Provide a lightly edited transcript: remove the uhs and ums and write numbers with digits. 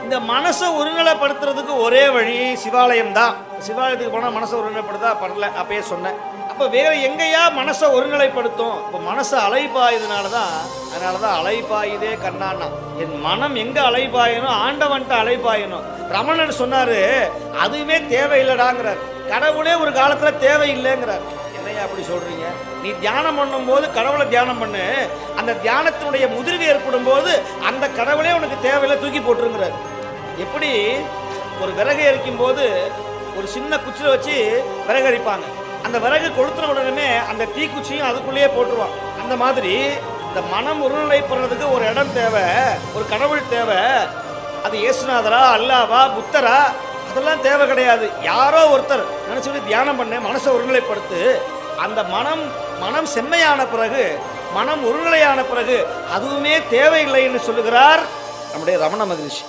இந்த மனசை ஒருநிலைப்படுத்துறதுக்கு ஒரே வழி சிவாலயம் தான். சிவாலயத்துக்கு போனால் மனசை ஒருநிலைப்படுத்தா பண்ணல, அப்பயே சொன்னேன். அப்போ வேற எங்கேயா மனசை ஒருநிலைப்படுத்தும்? இப்போ மனசை அலைப்பாயுதுனால தான், அதனால தான் அலைப்பாயுதே கண்ணான்னா. என் மனம் எங்கே அலைப்பாயணும்? ஆண்டவன்ட்ட அலைப்பாயணும். ரமணன் சொன்னாரு, அதுவுமே தேவையில்லடாங்கிறார். கடவுளே ஒரு காலத்தில் தேவையில்லைங்கிறார். என்னையா அப்படி சொல்றீங்க? நீ தியானம் பண்ணும் போது கடவுளை தியானம் பண்ணு, அந்த தியானத்தினுடைய முதிர்வு ஏற்படும் போது அந்த கடவுளே உனக்கு தேவையில்லை, தூக்கி போட்டுருங்கிறார். எப்படி ஒரு விறகு எரிக்கும் போது ஒரு சின்ன குச்சியில் வச்சு விறகு எரிப்பாங்க, அந்த விறகு கொளுத்துன உடனே அந்த தீக்குச்சியும் அதுக்குள்ளேயே போட்டுருவான். அந்த மாதிரி இந்த மனம் ஒருநிலைப்படுறதுக்கு ஒரு இடம் தேவை, ஒரு கடவுள் தேவை. அது இயேசுநாதரா, அல்லாவா, புத்தரா, அதெல்லாம் தேவை கிடையாது. யாரோ ஒருத்தர் நினைச்சு தியானம் பண்ண, மனசை ஒருநிலைப்படுத்து. அந்த மனம் செம்மையான பிறகு, மனம் ஒருநிலையான பிறகு அதுவுமே தேவையில்லை என்று சொல்லுகிறார் நம்முடைய ரமண மகரிஷி.